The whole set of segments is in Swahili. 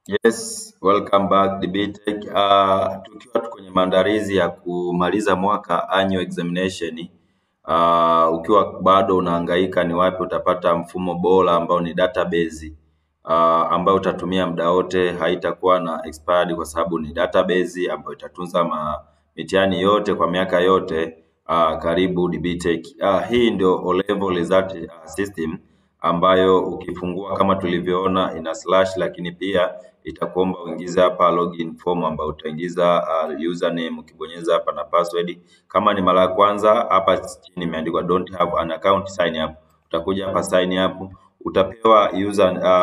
Yes, welcome back DBTech. Tukiwa tu kwenye maandalizi ya kumaliza mwaka annual examination. Ukiwa bado unahangaika ni wapi utapata mfumo bora ambao ni database ambao utatumia muda wote, haitakuwa na expired kwa sababu ni database ambayo itatunza mitihani yote kwa miaka yote. Karibu DBTech. Hii ndio O level result system ambayo ukifungua kama tulivyoona ina slash, lakini pia itakuomba uingize hapa login form ambayo utaingiza username, ukibonyeza hapa na password. Kama ni mara ya kwanza, hapa chini imeandikwa don't have an account, sign up. Utakuja hapa sign up, utapewa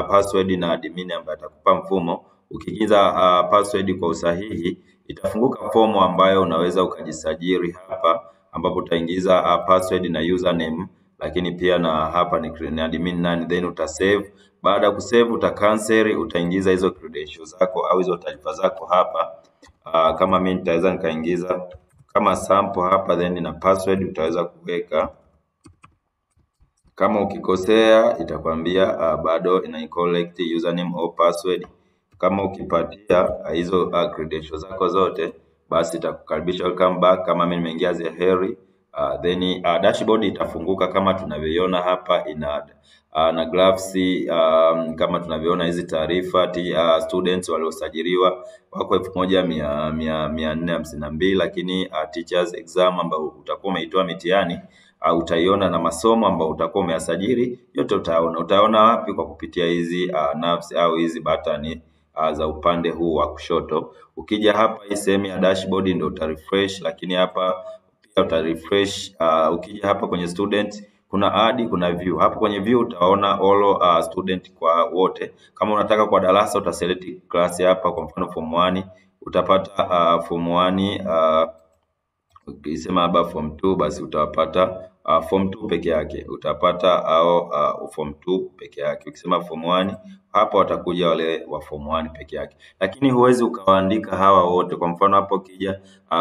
password na admin ambaye atakupa mfumo. Ukiingiza password kwa usahihi, itafunguka fomu ambayo unaweza ukajisajili hapa, ambapo utaingiza password na username, lakini pia na hapa ni admin nani, then utasave. Baada ya kusave utacancel, utaingiza hizo credentials zako au hizo taarifa zako hapa. Kama mimi nitaweza nikaingiza kama sample hapa, then na password utaweza kuweka. Kama ukikosea itakwambia bado ina collect username au password. Kama ukipatia hizo credentials zako zote, basi itakukaribisha welcome back. Kama mimi nimeingia Zeheri, then dashboard itafunguka kama tunavyoiona hapa, na graphs kama tunavyoona hizi taarifa. Students waliosajiliwa wako 1452, lakini teachers exam ambao utakuwa umeitoa mitihani utaiona, na masomo ambao utakuwa umeyasajili yote utaona wapi? Kwa kupitia hizi nafsi au hizi button za upande huu wa kushoto. Ukija hapa hii sehemu ya dashboard ndio utarefresh, lakini hapa pia utarefresh. Ukija hapa kwenye student kuna add, kuna view. Hapo kwenye view utaona all student kwa wote. Kama unataka kwa darasa utaselect class hapa, kwa mfano form 1 utapata form 1. Ukisema hapa form 2 basi utapata form 2 peke yake, utapata au form 2 peke yake. Ukisema form 1 hapa watakuja wale wa form 1 peke yake, lakini huwezi ukawaandika hawa wote. Kwa mfano hapo ukija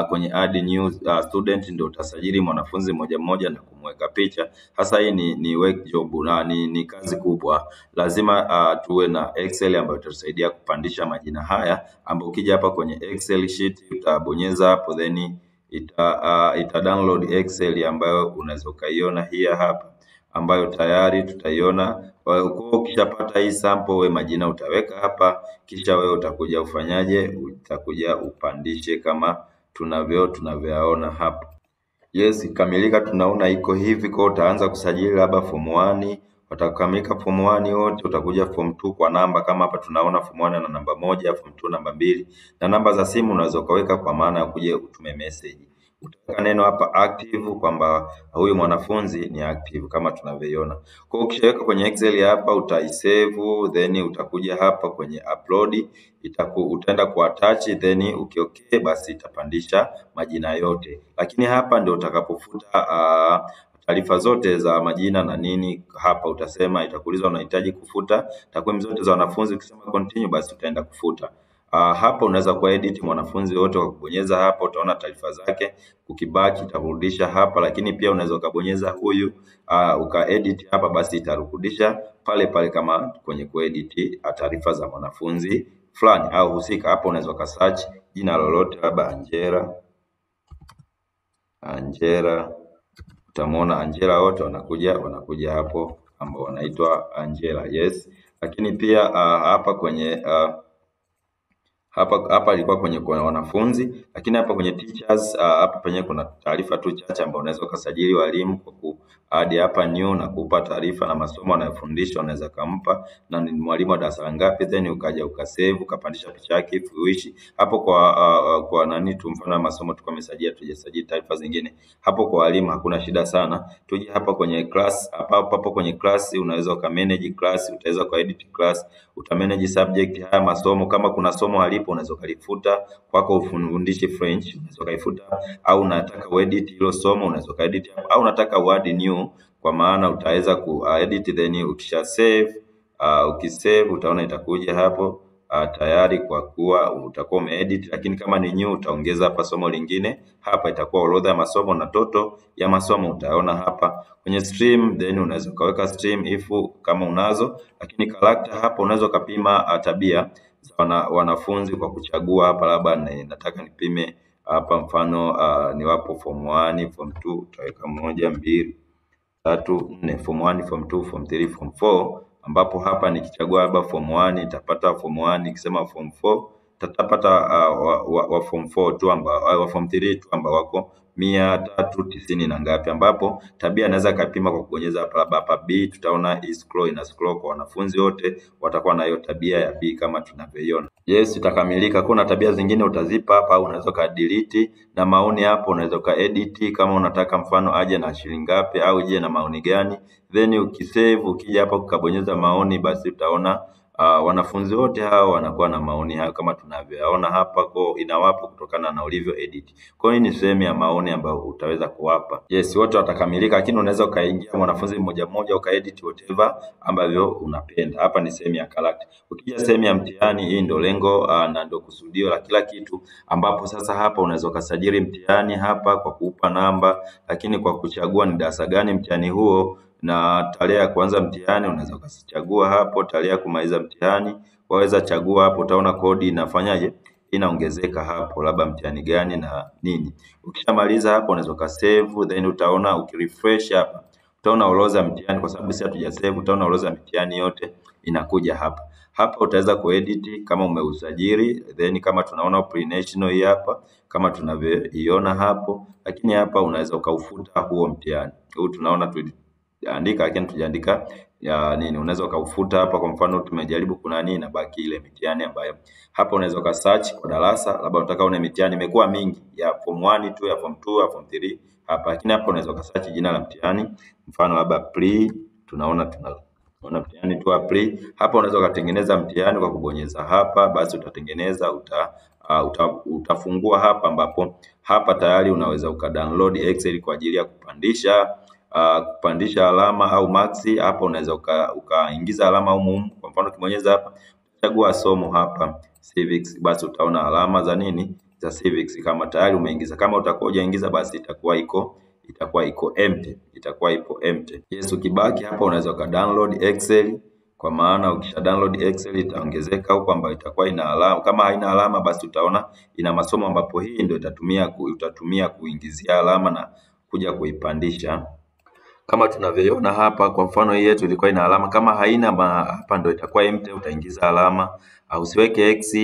kwenye add new student ndio utasajili mwanafunzi mmoja mmoja na kumweka picha. Hasa hii ni work job na ni kazi kubwa. Lazima tuwe na Excel ambayo itatusaidia kupandisha majina haya, ambapo ukija hapa kwenye Excel sheet utabonyeza hapo, then ita download Excel ambayo unaweza ukaiona hii hapa, ambayo tayari tutaiona. Kwa hiyo ukishapata hii sample, wewe majina utaweka hapa, kisha wewe utakuja ufanyaje? Utakuja upandishe kama tunavyoona hapa. Yes, ikamilika, tunaona iko hivi. Kwa utaanza kusajili labda form 1, watakamilika form 1 wote, utakuja form 2 kwa namba. Kama hapa tunaona form 1 na namba 1, form 2 namba 2, na namba za simu unaweza ukaweka kwa maana ya kuja utume message. Utaweka neno hapa active, kwamba huyu mwanafunzi ni active kama tunavyoiona. Kwa hiyo ukishaweka kwenye Excel hapa utaisave, then utakuja hapa kwenye upload, utaenda ku attach, then ukiokee basi itapandisha majina yote. Lakini hapa ndio utakapofuta taarifa zote za majina na nini. Hapa utasema, itakuuliza unahitaji kufuta takwimu zote za wanafunzi. Ukisema continue, basi utaenda kufuta. Hapa unaweza kuedit mwanafunzi wote kwa kubonyeza hapa, utaona taarifa zake. Ukibaki itakurudisha hapa, lakini pia unaweza ukabonyeza huyu ukaedit hapa, basi itarudisha pale pale kama kwenye kuedit taarifa za mwanafunzi fulani au husika. Hapo unaweza ukasearch jina lolote, labda Angela. Utamwona Angela, wote wanakuja hapo ambao wanaitwa Angela. Yes, lakini pia hapa kwenye hapa ilikuwa kwenye wanafunzi, lakini hapa kwenye teachers hapa penye kuna taarifa tu chache ambapo unaweza kusajili walimu kwa hadi hapa new na kupa taarifa na masomo anayofundisha. Unaweza kumpa na ni mwalimu wa darasa ngapi, then ukaja ukasave, ukapandisha picha yake if you wish. Hapo kwa nani tu, mfano masomo tukamesajili, tujasajili taarifa zingine. Hapo kwa walimu hakuna shida sana. Tuje hapa kwenye class, hapo kwenye class unaweza ukamanage class, utaweza kuedit class, utamanage subject. Haya masomo, kama kuna somo halipo unaweza ukalifuta. Kwako ufundishe French, unaweza ukaifuta, au unataka uedit hilo somo unaweza ukaedit, au unataka uadd new, kwa maana utaweza kuedit, then ukisha save ukisave utaona itakuja hapo tayari, kwa kuwa utakuwa umeedit. Lakini kama ni new utaongeza hapa somo lingine. Hapa itakuwa orodha ya masomo na toto ya masomo utaona hapa kwenye stream, then unaweza ukaweka stream if kama unazo. Lakini character hapa unaweza kupima tabia, wanafunzi kwa kuchagua hapa, labda nataka nipime hapa mfano ni wapo form 1, form 2, utaweka 1, 2, 3, 4, form 1, form 2, form 3, form 4, ambapo hapa nikichagua labda form 1 nitapata form 1, nikisema form 4 tutapata wa form 4 tu ambao wa form 3 tu ambao wako 390 na ngapi, ambapo tabia anaweza kapima kwa kubonyeza hapa B. Tutaona ina scroll kwa wanafunzi wote watakuwa na hiyo tabia ya B kama tunavyoiona. Yes, itakamilika. Kuna tabia zingine utazipa hapa au unaweza ka delete, na maoni hapo unaweza ka edit kama unataka mfano aje na shilingi ngapi au je na maoni gani, then ukisave ukija hapa ukabonyeza maoni, basi utaona wanafunzi wote hao wanakuwa na maoni hayo kama tunavyoona hapa, kwa inawapa kutokana na ulivyo edit. Kwa hiyo ni sehemu ya maoni ambayo utaweza kuwapa. Yes, wote watakamilika, lakini unaweza ukaingia mwanafunzi mmoja mmoja ukaedit whatever ambavyo unapenda. Hapa ni sehemu ya character. Ukija sehemu ya mtihani, hii ndio lengo na ndio kusudio la kila kitu, ambapo sasa hapa unaweza kusajili mtihani hapa kwa kuupa namba, lakini kwa kuchagua ni darasa gani mtihani huo na tarehe ya kuanza mtihani unaweza ukachagua hapo, tarehe ya kumaliza mtihani waweza chagua hapo. Utaona kodi inafanyaje, inaongezeka hapo, labda mtihani gani na nini. Ukishamaliza hapo unaweza ka save, then utaona ukirefresh hapa utaona orodha mtihani, kwa sababu sisi hatujasave. Utaona orodha mtihani yote inakuja hapa. Hapa utaweza kuedit kama umeusajili, then kama tunaona pre-national hii hapa kama tunavyoiona hapo, lakini hapa unaweza ukaufuta huo mtihani. Huu tunaona tuliandika lakini tujaandika ya nini, unaweza ukaufuta hapa. Kwa mfano tumejaribu kuna nini na baki ile mitihani ambayo hapa unaweza ka search kwa darasa, labda unataka una mitihani imekuwa mingi ya form 1 tu, ya form 2, ya form 3 hapa, lakini hapa unaweza ka search jina la mtihani, mfano labda pre, tunaona mtihani tu wa pre. Hapa unaweza kutengeneza mtihani kwa kubonyeza hapa, basi utatengeneza utafungua hapa, ambapo hapa tayari unaweza ukadownload Excel kwa ajili ya kupandisha alama au marks. Hapa unaweza ukaingiza alama humu. Kwa mfano ukibonyeza hapa chagua somo hapa civics, basi utaona alama za nini, za civics kama tayari umeingiza. Kama utakuwa hujaingiza basi itakuwa iko empty. Yes, ukibaki hapa unaweza ka download Excel, kwa maana ukisha download Excel itaongezeka huko ambayo itakuwa ina alama. Kama haina alama basi utaona ina masomo, ambapo hii ndio utatumia kuingizia alama na kuja kuipandisha kama tunavyoiona hapa. Kwa mfano hii yetu ilikuwa ina alama, kama haina hapa ndio itakuwa empty, utaingiza alama. Usiweke x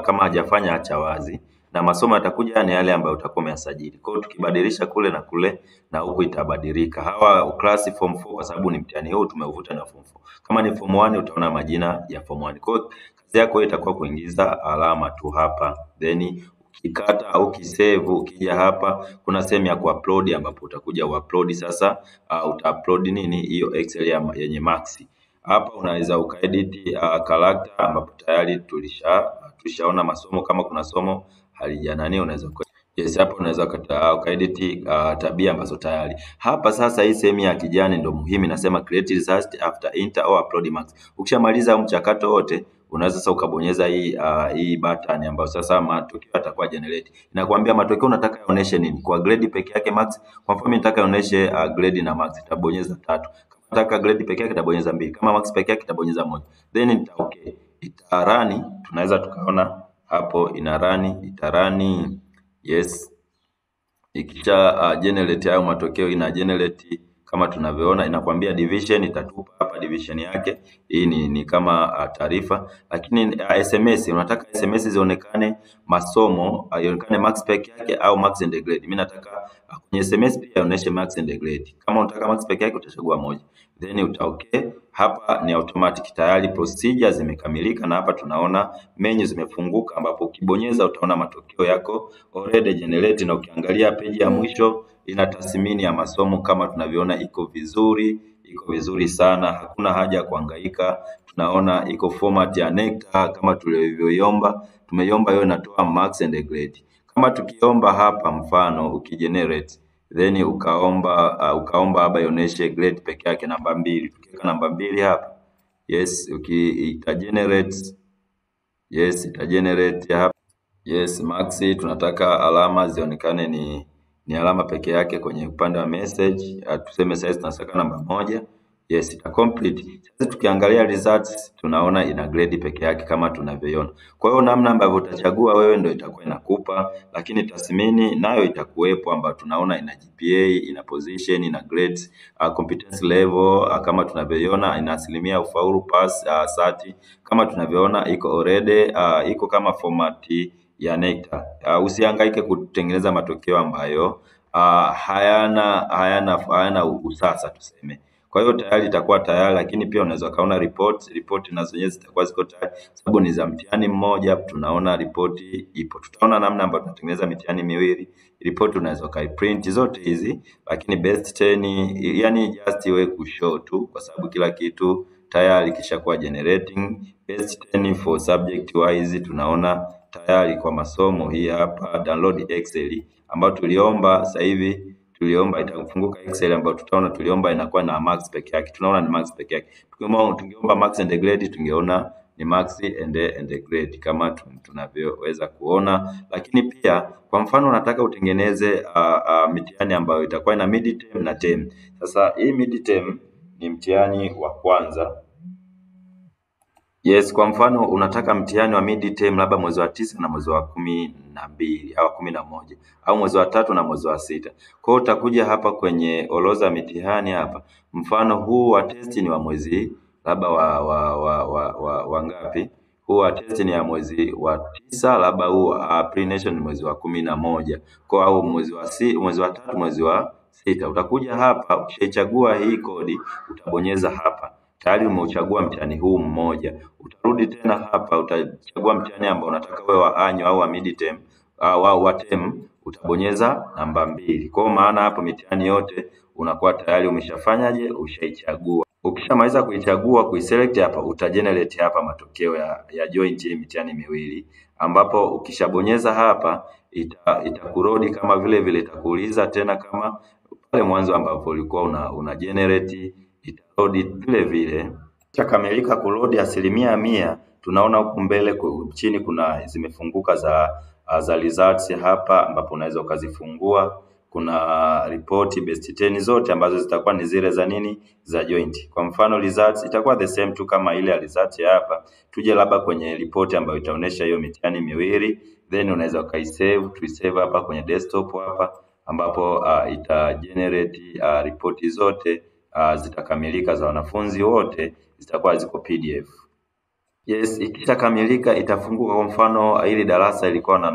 kama hajafanya, acha wazi, na masomo yatakuja ni yale ambayo utakuwa umeyasajili. Kwa hiyo tukibadilisha kule na kule na huku itabadilika. Hawa class form 4 kwa sababu ni mtihani huu tumeuvuta na form 4. Kama ni form 1 utaona majina ya form 1. Kwa hiyo kazi yako itakuwa kuingiza alama tu hapa, then ukikata au kisave, ukija hapa kuna sehemu ya kuupload, ambapo utakuja uupload sasa. Utaupload nini, hiyo Excel yenye marks. Hapa unaweza ukaedit character, ambapo tayari tulishaona masomo. Kama kuna somo halijanani unaweza yes, hapa unaweza ukaedit tabia ambazo tayari hapa. Sasa hii sehemu ya kijani ndio muhimu, nasema create result after enter or upload marks. Ukishamaliza mchakato wote unaweza sasa ukabonyeza hii button ambayo sasa matokeo yatakuwa generate. Inakwambia matokeo unataka yaoneshe nini, kwa grade peke yake marks. Kwa mfano nataka yaoneshe grade na marks, nitabonyeza 3. Kama nataka grade peke yake nitabonyeza 2. Kama marks peke yake nitabonyeza 1. Then okay, itarani. Tunaweza tukaona hapo itarani. Yes, ikisha generate hayo matokeo, ina generate kama tunavyoona, inakwambia division, itatupa hapa division yake. Hii ni kama taarifa, lakini SMS unataka SMS zionekane masomo, ionekane marks peke yake au marks and grade. Mimi nataka kwenye SMS pia ionyeshe marks and grade. Kama unataka marks peke yake utachagua moja, then okay. Hapa ni automatic, tayari procedure zimekamilika, na hapa tunaona menu zimefunguka, ambapo ukibonyeza utaona matokeo yako already generate, na ukiangalia page ya mwisho ina tathmini ya masomo kama tunavyoona. Iko vizuri sana, hakuna haja ya kuhangaika. Tunaona iko format ya NECTA kama tulivyoiomba. Tumeiomba hiyo inatoa marks and grade. Kama tukiomba hapa mfano ukigenerate, then ukaomba hapa ionyeshe grade peke yake namba 2. Tukiweka namba 2 hapa, yes, itagenerate hapa. Yes, marks tunataka alama zionekane ni alama peke yake kwenye upande wa message. Tuseme size tunataka namba 1. Yes, ita complete. Sasa tukiangalia results tunaona ina grade peke yake kama tunavyoiona. Kwa hiyo namna ambavyo utachagua wewe ndio itakuwa inakupa, lakini tathmini nayo itakuwepo ambayo tunaona ina GPA, ina position, ina grades, competence level kama tunavyoiona ina asilimia ufaulu pass 30 kama tunavyoona iko already iko kama format ya NECTA. Usihangaike kutengeneza matokeo ambayo hayana usasa tuseme. Kwa hiyo tayari itakuwa tayari, lakini pia unaweza kaona report na zenyewe zitakuwa ziko tayari sababu ni za mtihani mmoja. Tunaona report ipo, tutaona namna ambayo tunatengeneza mitihani miwili. Report unaweza print zote hizi, lakini best 10 yani just iwe kushow tu kwa sababu kila kitu tayari kishakuwa generating. Best 10 for subject wise tunaona tayari kwa masomo. Hii hapa download Excel ambayo tuliomba, sasa hivi tuliomba itafunguka Excel ambayo tutaona tuliomba inakuwa na marks peke yake. Tunaona ni marks peke yake. Tungeomba marks and grade tungeona ni marks and grade kama tunavyoweza kuona. Lakini pia kwa mfano unataka utengeneze mitihani ambayo itakuwa ina midterm na term. Sasa hii midterm ni mtihani wa kwanza. Yes, kwa mfano unataka mtihani wa midterm labda mwezi wa 9 na mwezi wa 12 au 11 au mwezi wa 3 na mwezi wa 6. Kwa hiyo utakuja hapa kwenye orodha mitihani hapa. Mfano huu wa test ni wa mwezi labda wa ngapi? Huu wa test ni ya mwezi wa 9, labda huu pre-nation ni mwezi wa 11. Kwa au mwezi wa 3, mwezi wa 6. Utakuja hapa ukishachagua hii kodi utabonyeza hapa. Tayari umeuchagua mtihani huu mmoja. Utarudi tena hapa utachagua mtihani ambao unataka wewe wa annual au wa midterm au wa term, utabonyeza namba 2. Kwa maana hapo mitihani yote unakuwa tayari umeshafanyaje, ushaichagua. Ukishamaliza kuichagua, kuiselect hapa, utagenerate hapa matokeo ya joint hii mitihani miwili, ambapo ukishabonyeza hapa itakurodi kama vile itakuuliza tena kama pale mwanzo ambapo ulikuwa una generate itarodi vile vile. Kishakamilika kurodi 100%, tunaona huku mbele chini kuna zimefunguka za results hapa ambapo unaweza ukazifungua. Kuna report best 10 zote ambazo zitakuwa ni zile za nini, za joint. Kwa mfano results itakuwa the same tu kama ile result hapa. Tuje labda kwenye report ambayo itaonesha hiyo mitihani miwili, then unaweza ukaisave, tuisave hapa kwenye desktop hapa ambapo ita generate report zote zitakamilika za wanafunzi wote, zitakuwa ziko PDF. Yes, ikishakamilika itafunguka. Kwa mfano ili darasa ilikuwa na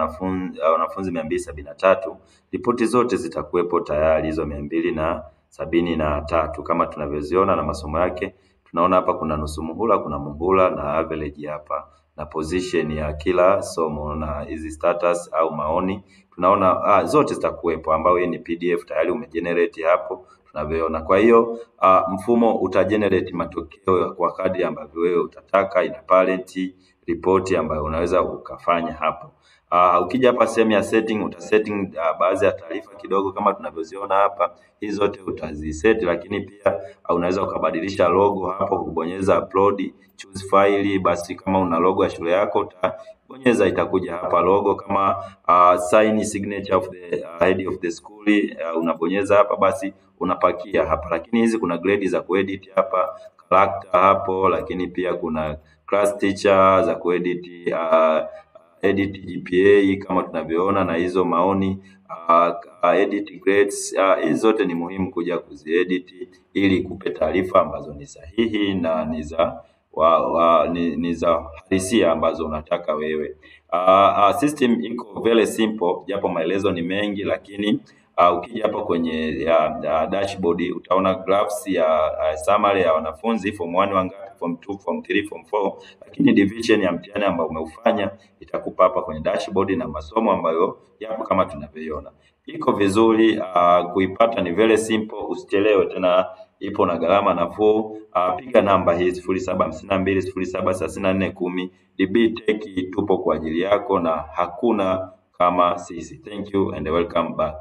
wanafunzi 273, ripoti zote zitakuwepo tayari hizo 273 kama tunavyoziona na masomo yake. Tunaona hapa kuna nusu muhula, kuna muhula na average hapa na position ya kila somo na hizi status au maoni. Tunaona zote zitakuwepo ambao hii ni PDF tayari umegenerate hapo tunavyoona. Kwa hiyo mfumo utagenerate matokeo kwa kadri ambavyo wewe utataka. Ina parent report ambayo unaweza ukafanya hapo. Ukija hapa sehemu ya setting utasetting baadhi ya taarifa kidogo kama tunavyoziona hapa. Hizo zote utaziset, lakini pia unaweza ukabadilisha logo hapo kubonyeza upload, choose file. Basi kama una logo ya shule yako utabonyeza, itakuja hapa logo. Kama sign signature of the head of the school unabonyeza hapa, basi unapakia hapa. Lakini hizi kuna grade za kuedit hapa, character hapo, lakini pia kuna class teacher za kuedit edit GPA kama tunavyoona, na hizo maoni edit grades. Hizo zote ni muhimu kuja kuziedit ili kupe taarifa ambazo ni sahihi na ni za halisia ambazo unataka wewe. System iko very simple japo maelezo ni mengi, lakini ukija hapa kwenye dashboard utaona graphs ya summary ya wanafunzi form 1 wangapi, form 2, form 3, form 4, lakini division ya mtihani ambao umeufanya itakupa hapa kwenye dashboard na masomo ambayo yapo kama tunavyoiona. Iko vizuri, kuipata ni very simple, usichelewe tena, ipo na gharama nafuu. Piga namba hii 0752073410. DB Tech tupo kwa ajili yako na hakuna kama sisi. Thank you and welcome back.